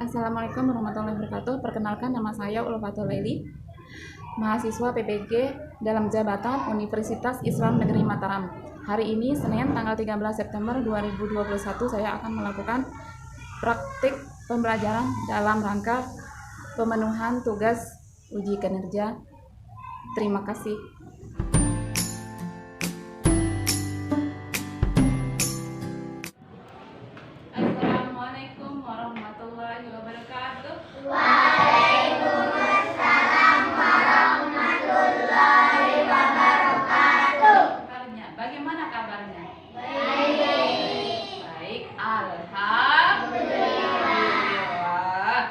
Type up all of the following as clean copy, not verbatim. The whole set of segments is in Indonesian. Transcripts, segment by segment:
Assalamualaikum warahmatullahi wabarakatuh. Perkenalkan, nama saya Ulfatul Laili, mahasiswa PPG dalam jabatan Universitas Islam Negeri Mataram. Hari ini Senin tanggal 13 September 2021 saya akan melakukan praktik pembelajaran dalam rangka pemenuhan tugas uji kinerja. Terima kasih. Assalamualaikum warahmatullahi wabarakatuh. Waalaikumsalam warahmatullahi wabarakatuh. Bagaimana kabarnya? Baik. Baik, alhamdulillah.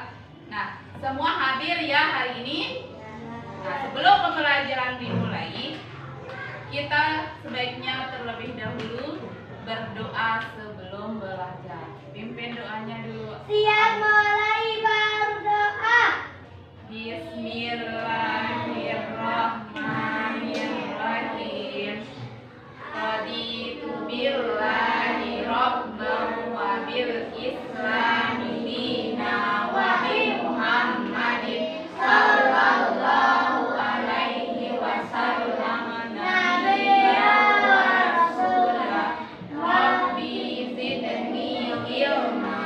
Nah, semua hadir ya hari ini. Nah, sebelum pembelajaran dimulai, kita sebaiknya terlebih dahulu berdoa sebelum belajar. Pimpin doanya dulu. Siap, mulai berdoa. Bismillahirrahmanirrahim. Raditu billahi rabban wa bil islami dina wa bi Muhammadin sallallahu alaihi wasallam nabiyyan wa rasulah. Rabbi zidni ilma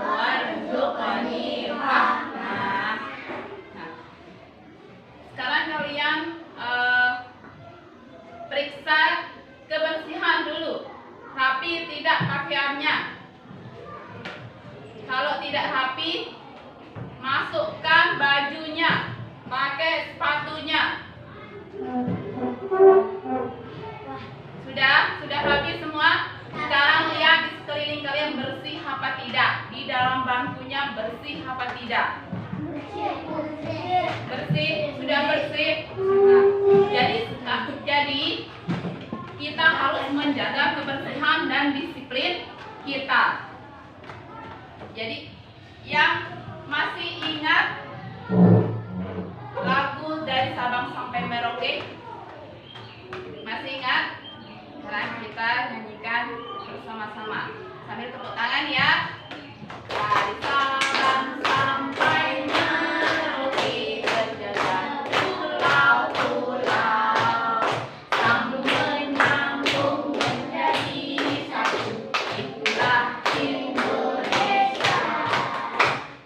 warzuqni rahmah. Nah, sekarang kalian periksa kebersihan dulu, rapi tidak pakaiannya. Kalau tidak rapi, masukkan bajunya, pakai sepatunya. Sudah rapi semua? Sekarang lihat di sekeliling kalian bersih apa tidak, di dalam bangkunya bersih apa tidak. Bersih, sudah bersih. Nah, jadi kita harus menjaga kebersihan dan disiplin kita. Jadi yang masih ingat lagu dari Sabang sampai Merauke? Masih ingat? Sekarang kita nyanyikan bersama-sama sambil tepuk tangan ya. Dari Sabang sampai Merauke, berjalan pulau-pulau, sambung menyambung menjadi satu. Itulah Indonesia,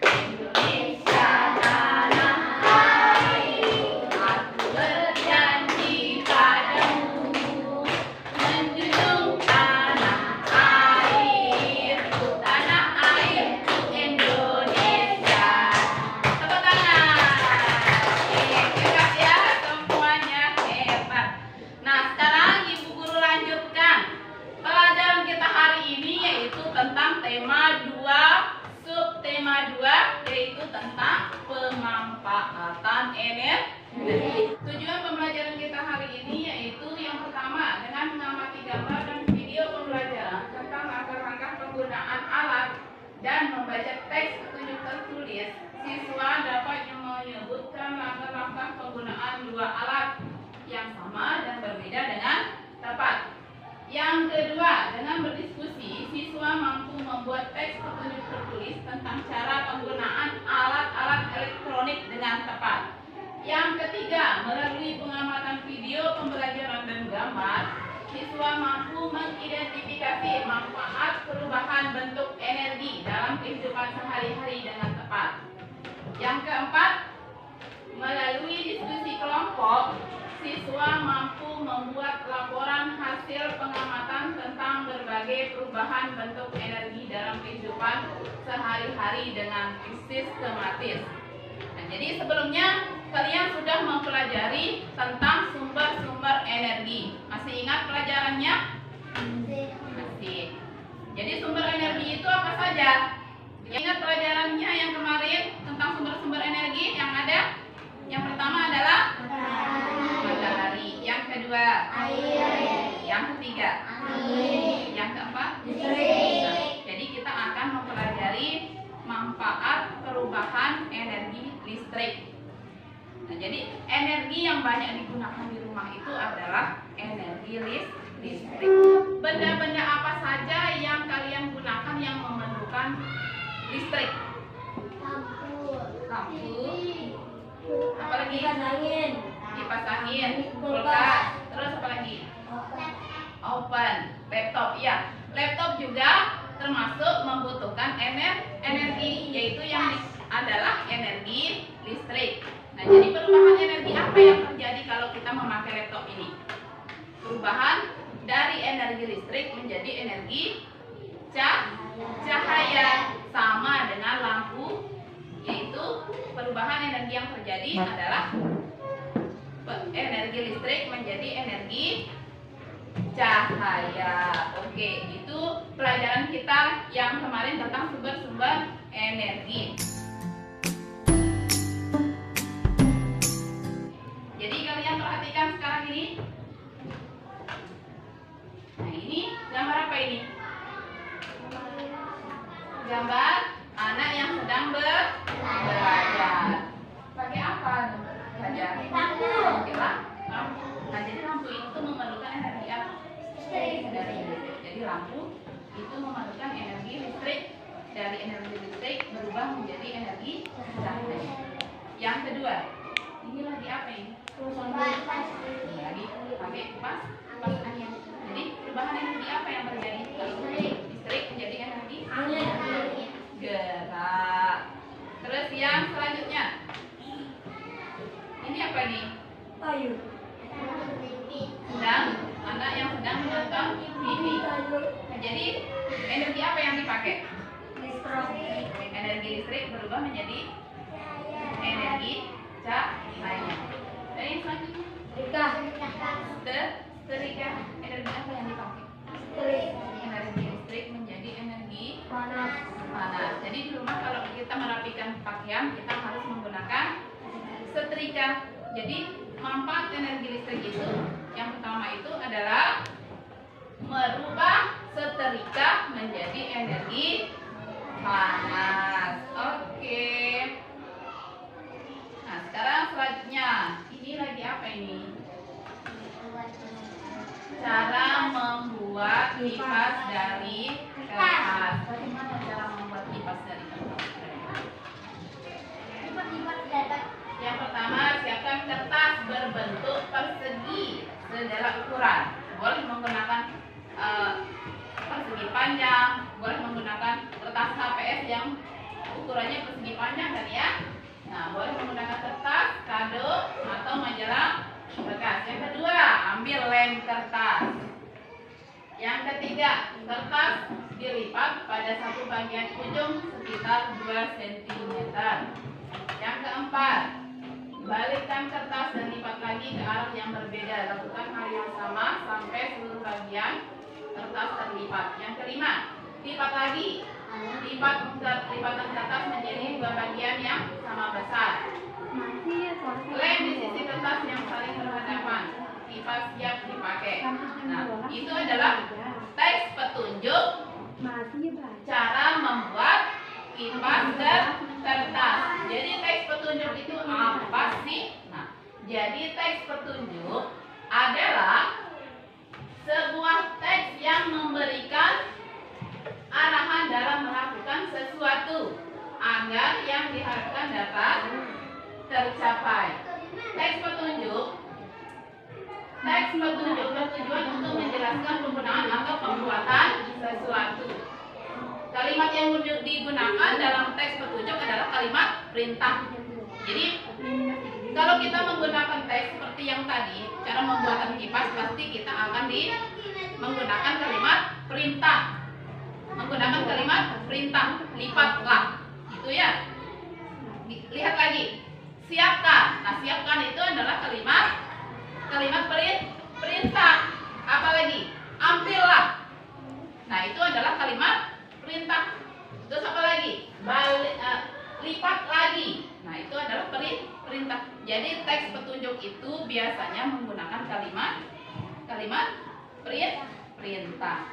Indonesia tanah air. Aku berjanji padamu, menjunjung tanah air, tanah airku Indonesia. Tepuk tangan. Hebat ya semuanya, hebat. Nah, sekarang Ibu Guru lanjutkan pelajaran kita hari ini, yaitu tentang tema 2, subtema 2, yaitu tentang pemanfaatan energi. Tujuan pembelajaran kita hari ini yaitu yang pertama, dengan mengamati gambar dan video pembelajaran tentang langkah-langkah penggunaan alat dan membaca teks petunjuk tertulis, siswa dapat menyebutkan langkah-langkah penggunaan dua alat yang sama dan berbeda dengan tepat. Yang kedua, dengan berdiskusi, siswa mampu membuat teks petunjuk tertulis tentang cara penggunaan alat-alat elektronik dengan tepat. Yang ketiga, melalui pengamatan video pembelajaran dan gambar, siswa mampu mengidentifikasi manfaat perubahan bentuk energi dalam kehidupan sehari-hari dengan tepat. Yang keempat, melalui diskusi kelompok, siswa mampu membuat laporan hasil pengamatan tentang berbagai perubahan bentuk energi dalam kehidupan sehari-hari dengan sistematis. Nah, jadi sebelumnya kalian sudah mempelajari tentang sumber-sumber energi. Masih ingat pelajarannya? Masih. Jadi sumber energi itu apa saja? Ingat pelajarannya yang kemarin tentang sumber-sumber energi yang ada? Yang pertama adalah matahari, yang kedua Air. yang ketiga Angin. yang keempat Listrik. Nah, jadi kita akan mempelajari manfaat perubahan energi listrik. Nah, jadi energi yang banyak digunakan di rumah itu adalah energi listrik. Benda-benda apa saja yang kalian gunakan yang memerlukan listrik? lampu, apalagi angin, kipas angin, kulkas, terus apa lagi? Oven, laptop. Ya, laptop juga termasuk membutuhkan energi, yaitu yang adalah energi listrik. Nah, jadi perubahan energi apa yang terjadi kalau kita memakai laptop ini? Perubahan dari energi listrik menjadi energi cahaya, sama dengan lampu, yaitu perubahan energi yang terjadi adalah energi listrik menjadi energi cahaya. Oke, itu pelajaran kita yang kemarin tentang sumber-sumber energi. Jadi kalian perhatikan sekarang ini. Nah, ini gambar apa ini? Gambar anak yang sedang belajar. Pakai apa belajar? Pakai lampu. Nah, jadi lampu itu memerlukan energi apa? Dari listrik. Jadi lampu itu memerlukan energi listrik. Dari energi listrik berubah menjadi energi cahaya. Yang kedua, ini lagi apa ini? Lagi pakai kipas angin. Jadi perubahan energi apa yang terjadi? Listrik menjadi energi gerak. Terus yang selanjutnya, ini apa nih? Anak yang sedang menonton TV. Nah, jadi energi apa yang dipakai? Energi listrik berubah menjadi energi cahaya. Dan yang selanjutnya, setrika. Energi apa yang dipakai? Energi listrik menjadi energi panas. Jadi di rumah kalau kita merapikan pakaian, kita harus menggunakan setrika. Jadi manfaat energi listrik itu yang pertama itu adalah merubah setrika menjadi energi panas. Oke. Nah, sekarang selanjutnya, ini lagi apa ini? Cara membuat kipas dari kertas. Bagaimana cara membuat kipas dari kertas? Yang pertama, siapkan kertas berbentuk persegi segala ukuran. Boleh menggunakan persegi panjang, boleh menggunakan kertas HPS yang ukurannya persegi panjang kan ya. Nah, boleh menggunakan kertas kado atau majalah bekas. Yang kedua, ambil lem kertas. Yang ketiga, kertas dilipat pada satu bagian ujung sekitar 2 cm. Yang keempat, balikkan kertas dan lipat lagi ke arah yang berbeda. Lakukan hal yang sama sampai seluruh bagian kertas terlipat. Yang kelima, lipat lagi. Lipatan kertas menjadi 2 bagian yang sama besar. Lem di sisi kertas yang saling berhadapan. Kipas siap dipakai. Nah, itu adalah teks petunjuk cara membuat kipas kertas. Jadi teks petunjuk itu apa sih? Nah, jadi teks petunjuk adalah sebuah teks yang memberikan arahan dalam melakukan sesuatu agar yang diharapkan dapat tercapai. Teks petunjuk bertujuan untuk menjelaskan penggunaan atau pembuatan sesuatu. Kalimat yang digunakan dalam teks petunjuk adalah kalimat perintah. Jadi kalau kita menggunakan teks seperti yang tadi, cara membuatan kipas pasti kita akan menggunakan kalimat perintah. Menggunakan kalimat perintah, lipatlah. Gitu ya. Lihat lagi. Siapkan. Nah, siapkan itu adalah kalimat perintah. Apa lagi? Ambillah. Nah, itu adalah kalimat perintah. Terus apa lagi? Lipat lagi. Nah, itu adalah perintah. Jadi teks petunjuk itu biasanya menggunakan kalimat perintah.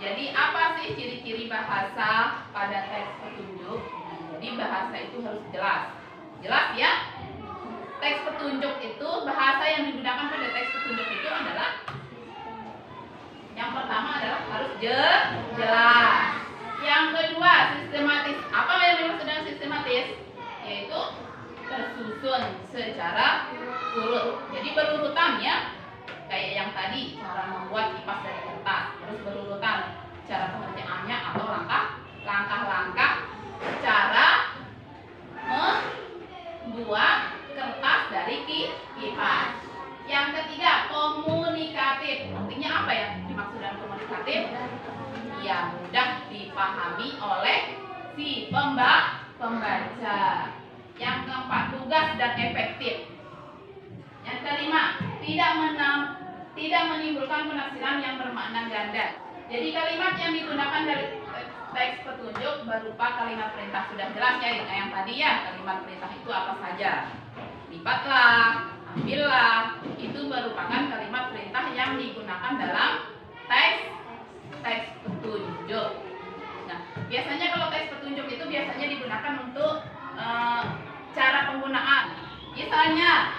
Jadi apa sih ciri-ciri bahasa pada teks petunjuk? Jadi bahasa itu harus jelas. Jelas ya? Teks petunjuk itu, bahasa yang digunakan pada teks petunjuk itu adalah, yang pertama adalah harus jelas. Yang kedua, sistematis. Apa yang dimaksud dengan sistematis? Yaitu disusun secara urut. Jadi berurutan ya, kayak yang tadi cara membuat kipas dari kertas, terus berurutan cara pengerjaannya atau langkah-langkah cara membuat kertas dari kipas. Yang ketiga, komunikatif. Artinya apa ya dimaksud dengan komunikatif? Ya, mudah dipahami oleh si pembaca. Yang keempat, lugas dan efektif. Yang kelima, tidak menimbulkan penafsiran yang bermakna ganda. Jadi kalimat yang digunakan dari teks petunjuk berupa kalimat perintah. Sudah jelas ya yang tadi ya, kalimat perintah itu apa saja. Lipatlah, ambillah, itu merupakan kalimat perintah yang digunakan dalam teks petunjuk. Nah, biasanya kalau teks petunjuk itu biasanya digunakan untuk cara penggunaan. Misalnya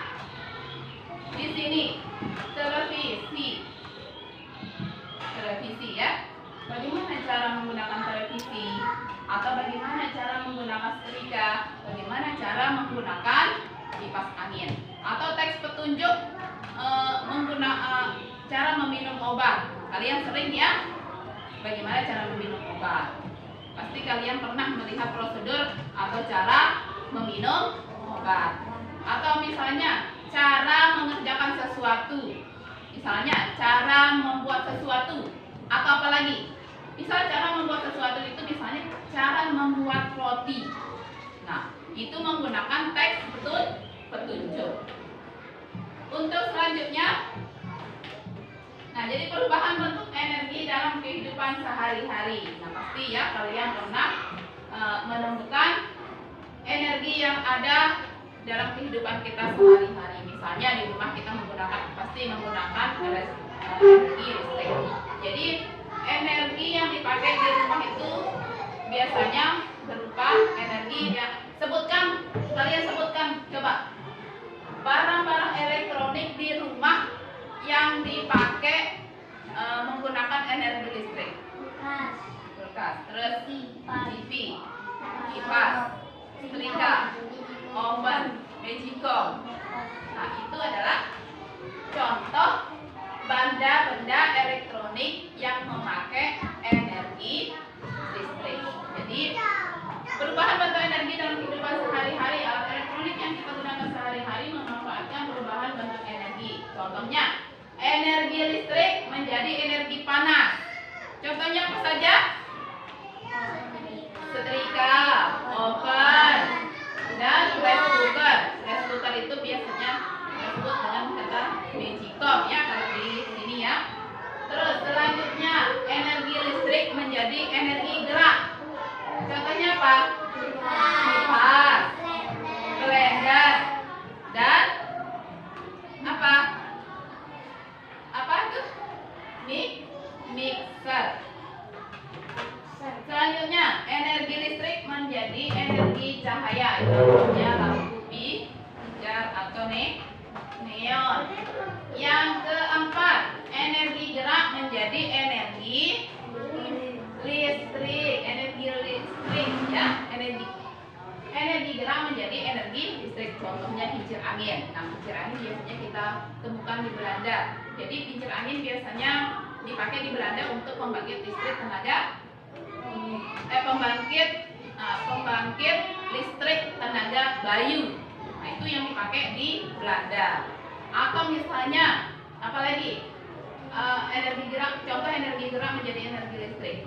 di sini televisi ya. Bagaimana cara menggunakan televisi? Atau bagaimana cara menggunakan setrika? Bagaimana cara menggunakan kipas angin? Atau teks petunjuk cara meminum obat. Kalian sering ya? Bagaimana cara meminum obat? Pasti kalian pernah melihat prosedur atau cara meminum obat. Atau misalnya cara mengerjakan sesuatu. Misalnya cara membuat sesuatu. Atau apa lagi? Misal cara membuat sesuatu itu misalnya cara membuat roti. Nah, itu menggunakan teks petunjuk. Untuk selanjutnya, nah jadi perubahan bentuk energi dalam kehidupan sehari-hari. Nah pasti ya kalian pernah menemukan energi yang ada dalam kehidupan kita sehari-hari. Misalnya di rumah kita pasti menggunakan energi listrik. Jadi energi yang dipakai di rumah itu biasanya berupa energi yang kalian sebutkan coba barang-barang elektronik di rumah yang dipakai menggunakan energi listrik. Kulkas, terus TV, kipas, setrika, oven, magicom. Nah itu adalah contoh benda-benda elektronik yang memakai energi listrik. Jadi perubahan bentuk energi dalam kehidupan sehari-hari, alat elektronik yang kita gunakan sehari-hari memanfaatkan perubahan bentuk energi. Contohnya, energi listrik menjadi energi panas. Contohnya apa saja? Setrika, oven, dan rice cooker. Rice cooker itu biasanya disebut dengan kata magicom ya kalau di sini ya. Terus selanjutnya energi listrik menjadi energi gerak. Contohnya apa? Kipas, blender, dan apa? Apa tuh? Mixer. Selanjutnya energi listrik menjadi energi cahaya. Contohnya lampu pijar atau neon. Yang keempat, energi gerak menjadi energi listrik. Energi listrik ya, energi gerak menjadi energi listrik. Contohnya kincir angin. Nah, kincir angin biasanya kita temukan di Belanda. Jadi kincir angin biasanya dipakai di Belanda untuk pembangkit listrik pembangkit listrik tenaga bayu. Nah, itu yang dipakai di Belanda. Atau misalnya apa lagi? Energi gerak, contoh energi gerak menjadi energi listrik.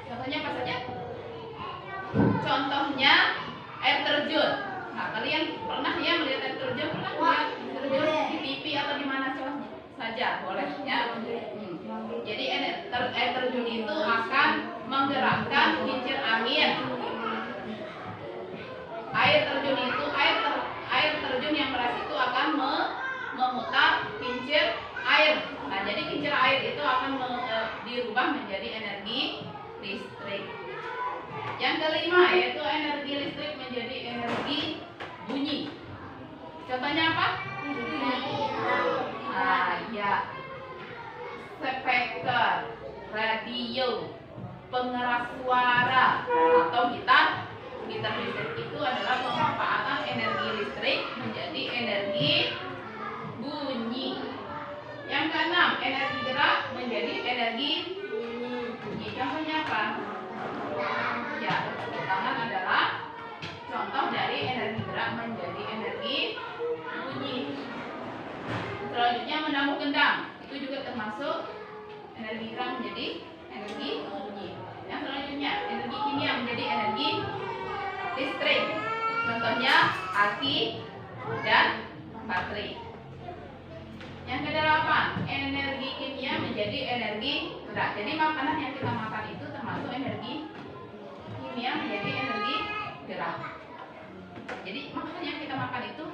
Contohnya apa saja? Contohnya air terjun. Nah, kalian pernah ya melihat air terjun? Pernah melihat air terjun di TV atau di mana saja? Boleh ya. Jadi air terjun itu akan menggerakkan kincir angin. Air terjun yang keras itu akan memutar kincir air. Nah, jadi kincir air itu akan dirubah menjadi energi listrik. Yang kelima yaitu energi listrik menjadi energi bunyi. Contohnya apa? Ya. Speaker, radio, pengeras suara atau gitar Gitar listrik itu adalah pemanfaatan energi listrik menjadi energi bunyi. Yang keenam, energi gerak menjadi energi bunyi. Contohnya apa? Ya, tepuk tangan adalah contoh dari energi gerak menjadi energi bunyi. Selanjutnya menabuh gendang, itu juga termasuk energi gerak menjadi energi bunyi. Yang selanjutnya energi kimia menjadi energi listrik. Contohnya aki dan baterai. Yang kedelapan, energi kimia menjadi energi gerak. Jadi makanan yang kita makan itu termasuk energi kimia menjadi energi gerak. Jadi makanan yang kita makan itu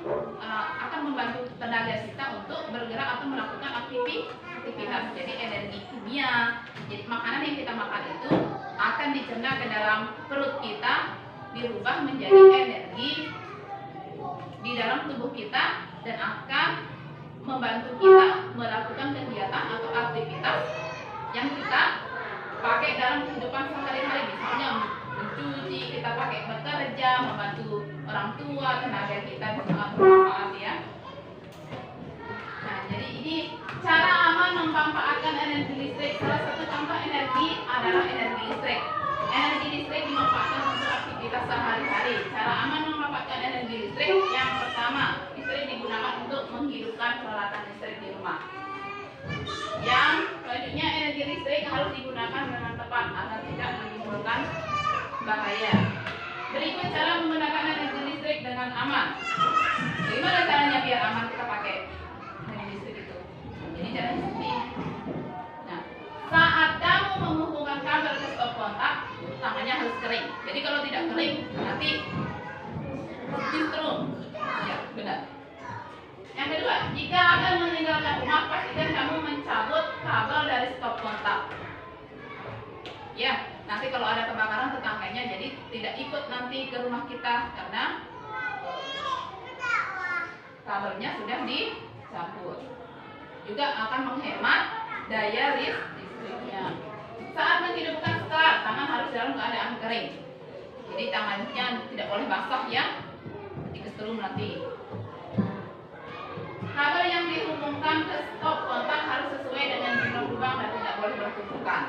akan membantu tenaga kita untuk bergerak atau melakukan aktivitas. Jadi energi kimia. Jadi makanan yang kita makan itu akan dicerna ke dalam perut kita, dirubah menjadi energi di dalam tubuh kita dan akan membantu kita melakukan kegiatan atau aktivitas yang kita pakai dalam kehidupan sehari-hari. Misalnya mencuci, kita pakai bekerja, membantu orang tua, tenaga kita sangat bermanfaat ya. Nah, jadi ini cara aman memanfaatkan energi listrik. Salah satu contoh energi adalah energi listrik. Energi listrik dimanfaatkan untuk aktivitas sehari-hari. Cara aman memanfaatkan energi listrik, yang pertama, listrik digunakan untuk menghidupkan peralatan listrik di rumah. Yang selanjutnya, energi listrik harus digunakan dengan tepat agar tidak menimbulkan bahaya. Berikut cara menggunakan energi listrik dengan aman. Bagaimana caranya biar aman kita pakai energi listrik itu? Jadi caranya seperti ini. Nah, saat kamu menghubungkan kabel ke stop kontak, tangannya harus kering. Jadi kalau tidak kering, nanti distrum. Ya, benar. Yang kedua, jika akan meninggalkan rumah, pastikan kamu mencabut kabel dari stop kontak. Ya, nanti kalau ada kebakaran tetangganya jadi tidak ikut nanti ke rumah kita karena kabelnya sudah dicabut. Juga akan menghemat daya listriknya. Saat menghidupkan sekat, tangan harus dalam keadaan kering. Jadi tangannya tidak boleh basah ya, dikestrum nanti. Kabel yang dihubungkan ke stop kontak harus sesuai dengan jumlah lubang dan tidak boleh bertumpukan.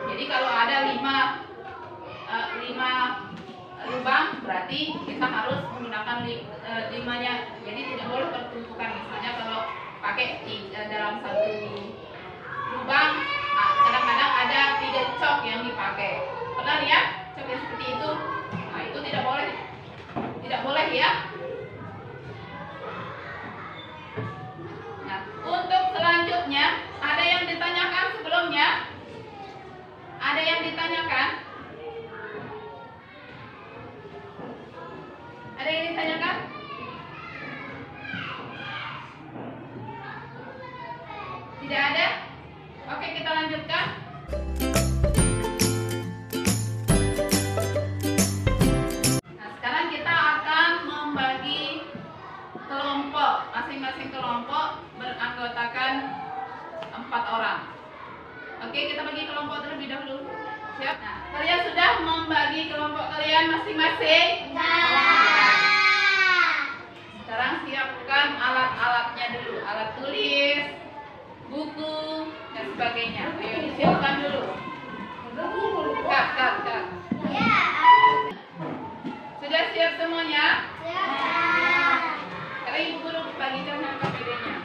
Jadi kalau ada 5 lubang, berarti kita harus menggunakan 5-nya. Jadi tidak boleh bertumpukan. Misalnya kalau pakai dalam satu lubang, kadang-kadang ada 3 cok yang dipakai. Pernah lihat cok yang seperti itu? Nah, itu tidak boleh ya. Nah, untuk selanjutnya ada yang ditanyakan sebelumnya? Ada yang ditanyakan? Ada yang ditanyakan? Tidak ada? Oke, kita lanjutkan. Nah, sekarang kita akan membagi kelompok. Masing-masing kelompok beranggotakan 4 orang. Oke, kita bagi kelompok terlebih dahulu. Siap? Nah, kalian sudah membagi kelompok kalian masing-masing? Sekarang siapkan alat-alatnya dulu. Alat tulis, buku, dan sebagainya. Ayo disiapkan dulu. Kak. Sudah siap semuanya? Sekarang ibu guru bagikan KPD-nya.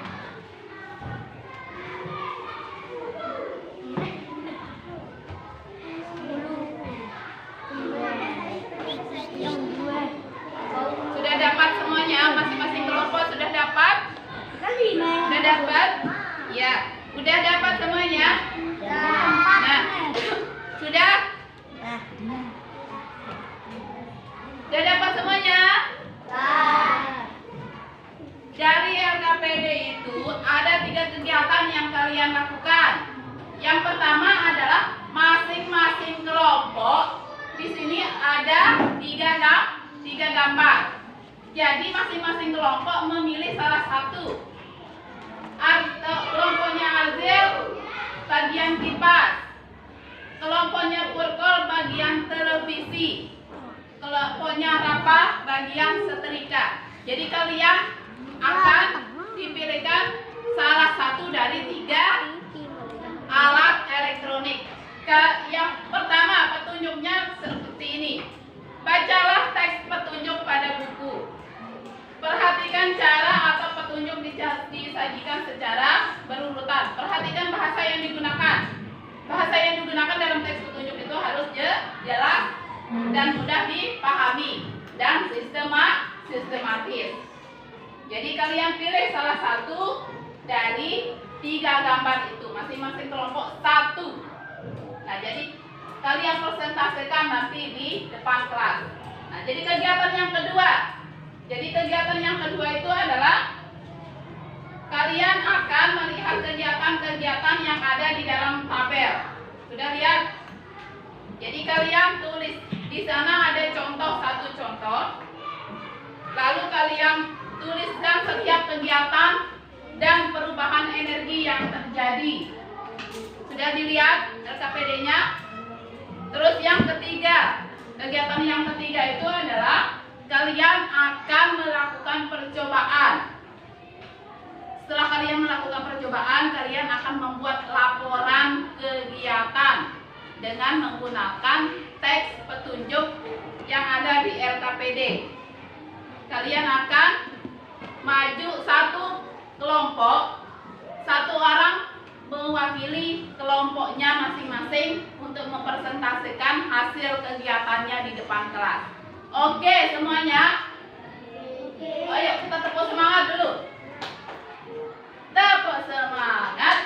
Sudah dapat semuanya? Masing-masing kelompok sudah dapat? Sudah dapat? Ya. Udah dapat semuanya? Nah, sudah? Sudah dapat semuanya? Dari LKPD itu ada 3 kegiatan yang kalian lakukan. Yang pertama adalah masing-masing kelompok. Di sini ada 3 gambar. Jadi masing-masing kelompok memilih salah satu. Kelompoknya Azil bagian kipas, kelompoknya Purkol bagian televisi, kelompoknya bagian setrika. Jadi kalian akan dipilihkan salah satu dari 3 alat elektronik. Yang pertama, petunjuknya seperti ini. Bacalah teks petunjuk pada buku. Perhatikan cara atau petunjuk disajikan secara berurutan. Perhatikan bahasa yang digunakan. Bahasa yang digunakan dalam teks petunjuk itu harus jelas dan mudah dipahami dan sistematis. Jadi kalian pilih salah satu dari 3 gambar itu, masing-masing kelompok 1. Nah, jadi kalian presentasikan nanti di depan kelas. Nah, jadi kegiatan yang kedua. Itu adalah kalian akan melihat kegiatan-kegiatan yang ada di dalam tabel. Sudah lihat? Jadi kalian tulis di sana ada satu contoh. Lalu kalian tuliskan setiap kegiatan dan perubahan energi yang terjadi. Sudah dilihat LKPD-nya? Terus yang ketiga, kegiatan yang ketiga itu adalah kalian akan melakukan percobaan. Setelah kalian melakukan percobaan, kalian akan membuat laporan kegiatan dengan menggunakan teks petunjuk yang ada di LKPD. Kalian akan maju satu kelompok, 1 orang mewakili kelompoknya masing-masing untuk mempresentasikan hasil kegiatannya di depan kelas. Oke semuanya? Ayo kita tepuk semangat dulu. Tepuk semangat.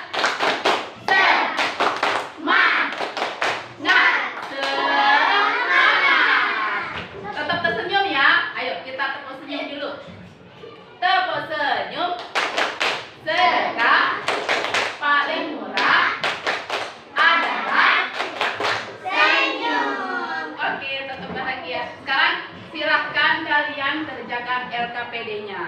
Tetap tersenyum ya. Ayo kita tepuk senyum dulu. Tepuk senyum. Sedekah paling murah adalah senyum. Oke, tetap bahagia. Sekarang silahkan kalian kerjakan LKPD-nya.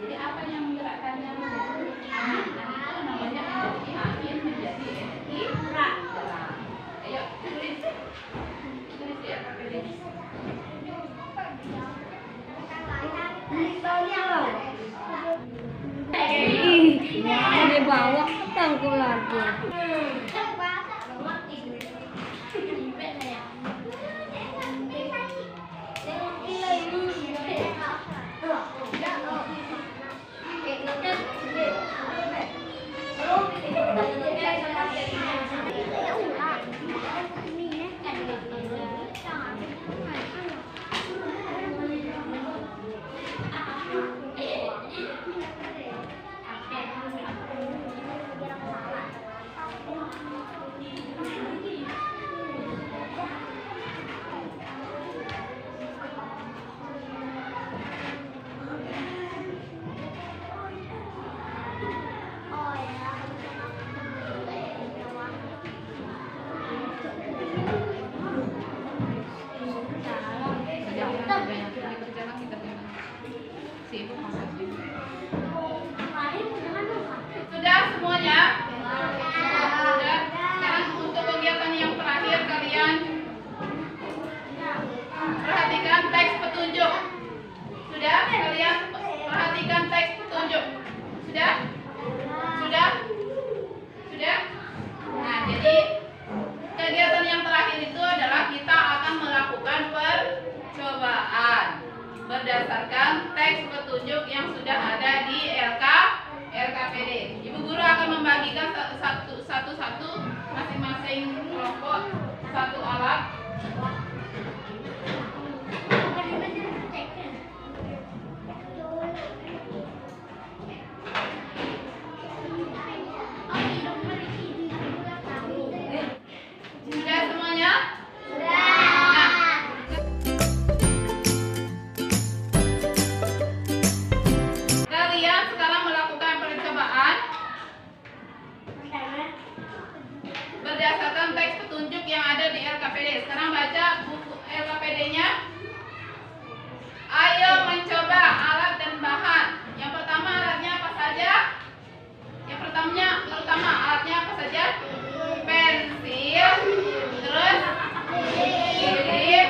Jadi apa yang menggerakkannya? Angin. Itu namanya energi angin menjadi energi gerak. Ayo tulis ya KPD. Ini bawa tangku lagi. berdasarkan teks petunjuk yang sudah ada di LKPD. Ibu guru akan membagikan satu-satu masing-masing kelompok satu alat. Sudah semuanya? Kalian sekarang melakukan percobaan berdasarkan teks petunjuk yang ada di LKPD. Sekarang baca buku LKPD-nya. Ayo mencoba alat dan bahan. Yang pertama alatnya apa saja? Yang pertama alatnya apa saja? Pensil, terus lilin,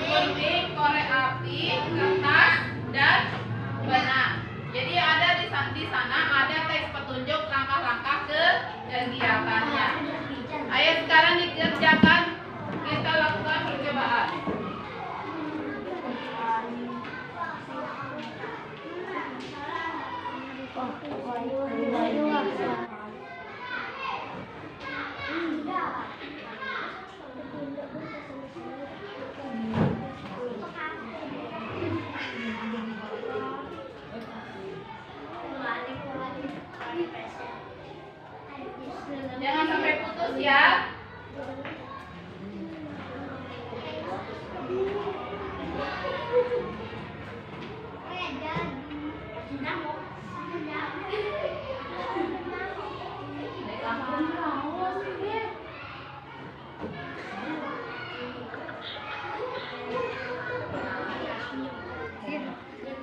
gunting, korek api, kertas, dan benang. Jadi ada di sana ada teks petunjuk langkah-langkah kegiatannya. Ayo sekarang dikerjakan, kita lakukan percobaan. Jangan sampai putus ya.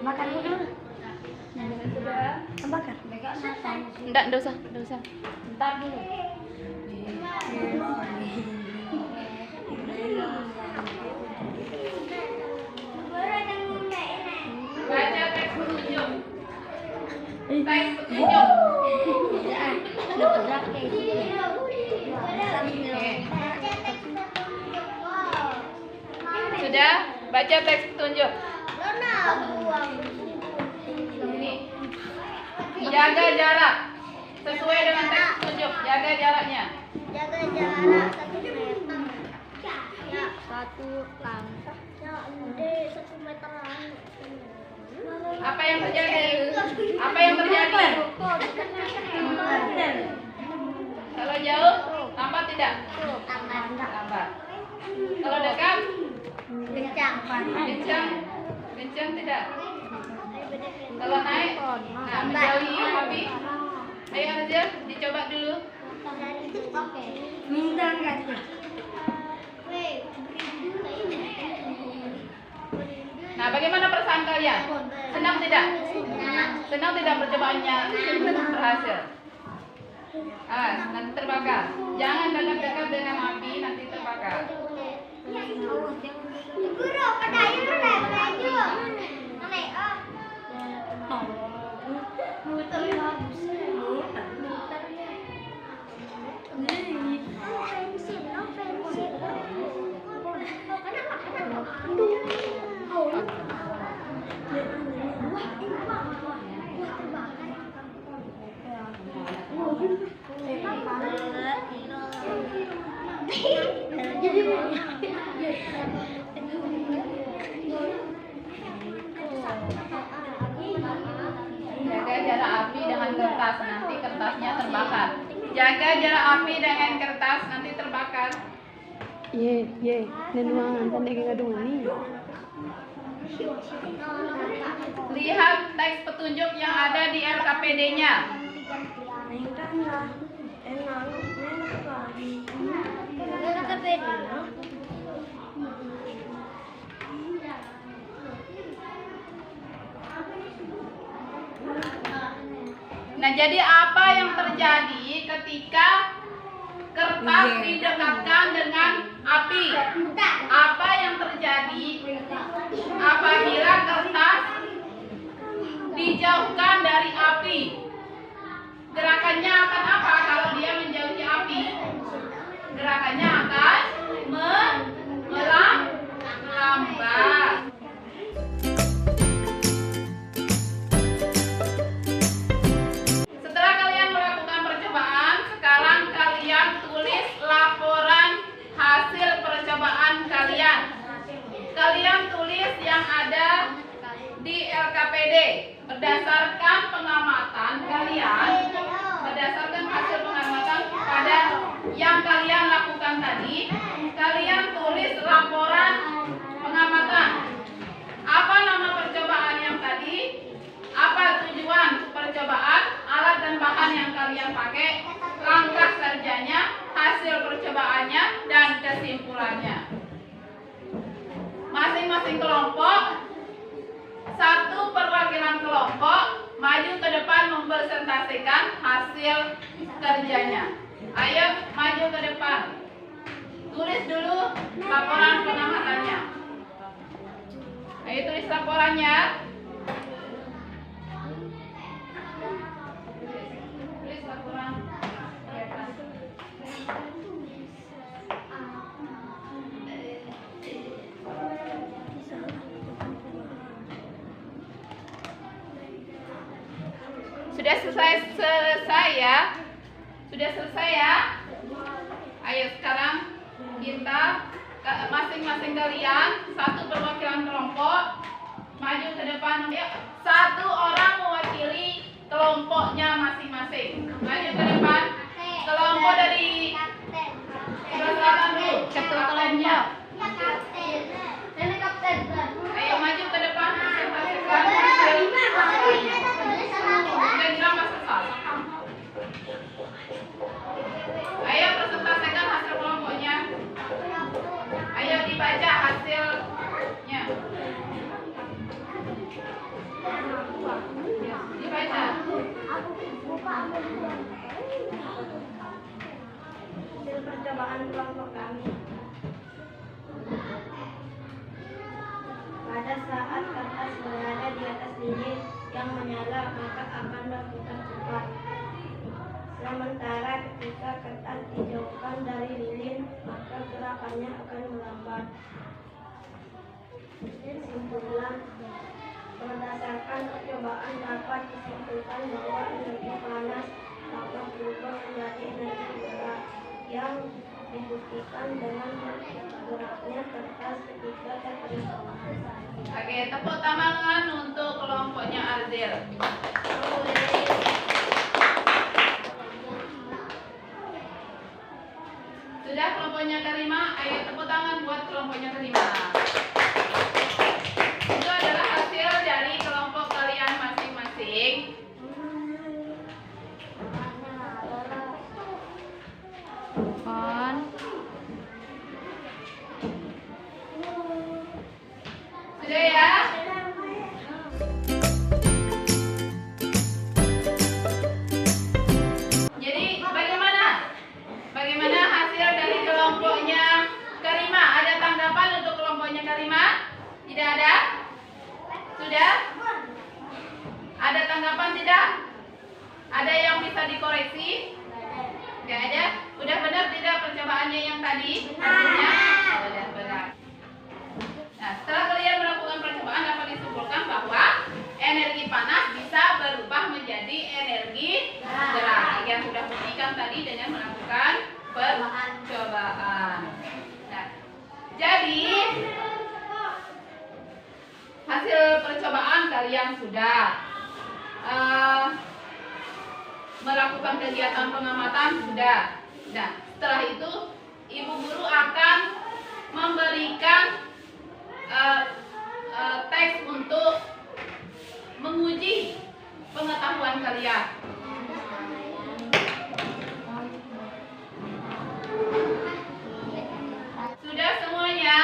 Makan dulu. Makan. Enggak usah. Bentar dulu. Baca teks petunjuk. Teks petunjuk. Sudah baca teks petunjuk. Ini. Jaga jarak sesuai dengan teks petunjuk. Jaga jaraknya. Jaga jarak 1 meter. Ya, 1 langkah. Ya, udah 1 meter. Apa yang terjadi? Apa yang terjadi? Kalau jauh, tambah tidak? Tambah. Kalau dekat? Kencang tidak? Kalau naik? Nah, menjauhi api. Ayo aja, dicoba dulu. Minta enggak? Nah, bagaimana perasaan kalian? Senang tidak? Senang tidak percobaannya berhasil? Nanti terbakar. Jangan dekat-dekat dengan api, nanti terbakar. Guru, padayu laju. Jaga jarak api dengan kertas, nanti kertasnya terbakar. Jaga jarak api dengan kertas, nanti terbakar. Ye, nenuangan tanda gadungan ni. Lihat teks petunjuk yang ada di LKPD-nya. Nah, jadi apa yang terjadi ketika kertas didekatkan dengan api? Apa yang terjadi apabila kertas dijauhkan dari api? Gerakannya akan apa kalau dia menjauhi api? Gerakannya akan melambat. berdasarkan pengamatan kalian, berdasarkan hasil pengamatan pada yang kalian lakukan tadi, kalian tulis laporan pengamatan. Apa nama percobaan yang tadi? Apa tujuan percobaan? Alat dan bahan yang kalian pakai? Langkah kerjanya, hasil percobaannya, dan kesimpulannya. Masing-masing kelompok, satu perwakilan kelompok maju ke depan mempresentasikan hasil kerjanya. Ayo maju ke depan. Tulis dulu laporan pengamatannya. Ayo tulis laporannya. Tulis laporan. Sudah selesai ya? Sudah selesai ya? Ayo sekarang kita masing-masing kalian satu perwakilan kelompok maju ke depan. Satu orang mewakili kelompoknya masing-masing. Maju ke depan. Kelompok dari sebelah selatan dulu. Ketua kelompok. Ayo maju ke depan. Presentasikan hasil. Kira-kira masuk salah. Ayo presentasikan hasil kelompoknya. Ayo dibaca hasilnya. Dibaca. Hasil percobaan kelompok kami. Pada saat kertas berada di atas lilin yang menyala, maka akan berputar cepat. Sementara ketika kertas dijauhkan dari lilin, maka gerakannya akan melambat. Kesimpulan, berdasarkan percobaan dapat disimpulkan bahwa energi panas dapat berubah menjadi energi gerak yang dibuktikan dengan bergeraknya kertas ketika terperiksaan. Oke, tepuk tangan untuk kelompoknya Arzil. Sudah kelompoknya Karima, ayo tepuk tangan buat kelompoknya Karima. Itu adalah hasil dari kelompok kalian masing-masing. Sudah ya? Jadi bagaimana? Bagaimana hasil dari kelompoknya Karima? Ada tanggapan untuk kelompoknya Karima? Tidak ada? Sudah? Ada tanggapan tidak? Ada yang bisa dikoreksi? Tidak ada? Udah benar tidak percobaannya yang tadi? Hasilnya? Oh, udah benar. Nah, setelah kalian melakukan percobaan dapat disimpulkan bahwa energi panas bisa berubah menjadi energi gerak yang sudah buktikan tadi dengan melakukan percobaan. Nah, jadi hasil percobaan kalian sudah melakukan kegiatan pengamatan sudah. Nah, setelah itu ibu guru akan memberikan teks untuk menguji pengetahuan kalian. Sudah semuanya?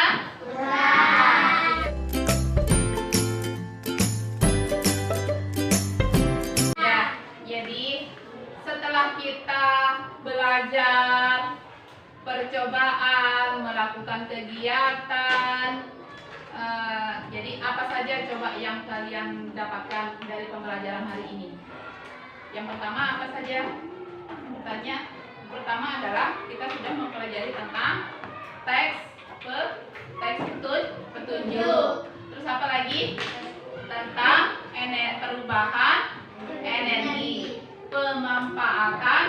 Ya, jadi setelah kita belajar percobaan, melakukan kegiatan, jadi apa saja coba yang kalian dapatkan dari pembelajaran hari ini? Yang pertama apa saja? Pertama adalah kita sudah mempelajari tentang teks petunjuk. Terus apa lagi? Tentang perubahan energi, pemanfaatan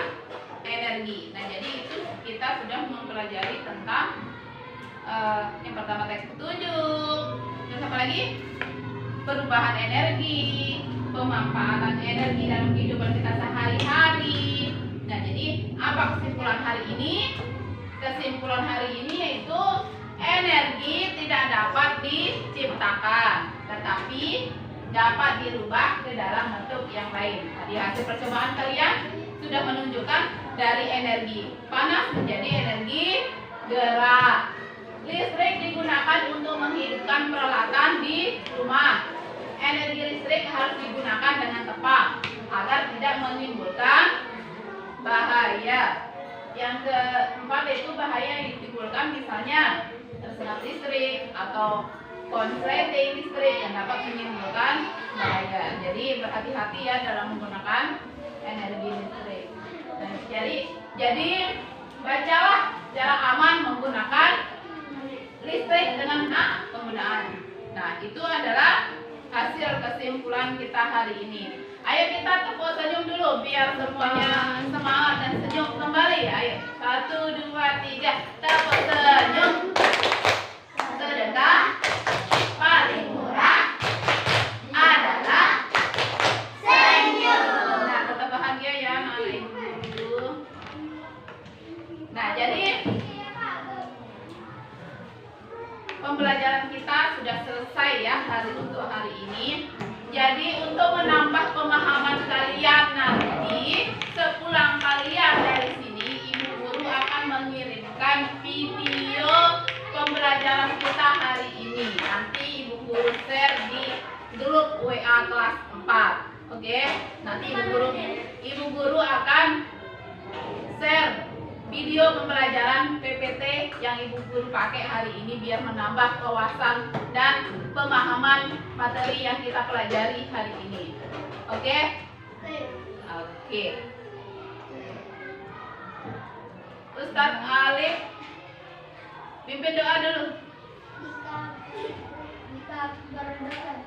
energi. Nah, jadi itu kita sudah mempelajari tentang yang pertama teks petunjuk. Terus apa lagi? Perubahan energi, pemanfaatan energi dalam kehidupan kita sehari-hari. Nah, jadi apa kesimpulan hari ini? Kesimpulan hari ini yaitu energi tidak dapat diciptakan, tetapi dapat dirubah ke dalam bentuk yang lain. Tadi hasil percobaan kalian sudah menunjukkan dari energi panas menjadi energi gerak. Listrik digunakan untuk menghidupkan peralatan di rumah. Energi listrik harus digunakan dengan tepat agar tidak menimbulkan bahaya. Yang keempat yaitu bahaya yang ditimbulkan misalnya tersengat listrik atau konsleting listrik yang dapat menimbulkan bahaya. Jadi berhati-hati ya dalam menggunakan energi listrik. Dan jadi bacalah cara aman menggunakan listrik dengan penggunaan. Nah, itu adalah hasil kesimpulan kita hari ini. Ayo kita tepuk senyum dulu biar semuanya semangat dan senyum kembali. Ayo, 1, 2, 3, tepuk senyum. Sedekah paling murah adalah senyum. Nah, tetap bahagia ya anak-anak ibu. Nah, jadi pembelajaran kita sudah selesai ya untuk hari ini. Jadi untuk menambah pemahaman kalian nanti sepulang kalian dari sini, ibu guru akan mengirimkan video pembelajaran kita hari ini. Nanti ibu guru share di grup WA kelas 4. Oke? Nanti ibu guru akan share video pembelajaran PPT yang ibu guru pakai hari ini biar menambah wawasan dan pemahaman materi yang kita pelajari hari ini. Oke? Oke. Ustadz Alif pimpin doa dulu. Kita berdoa.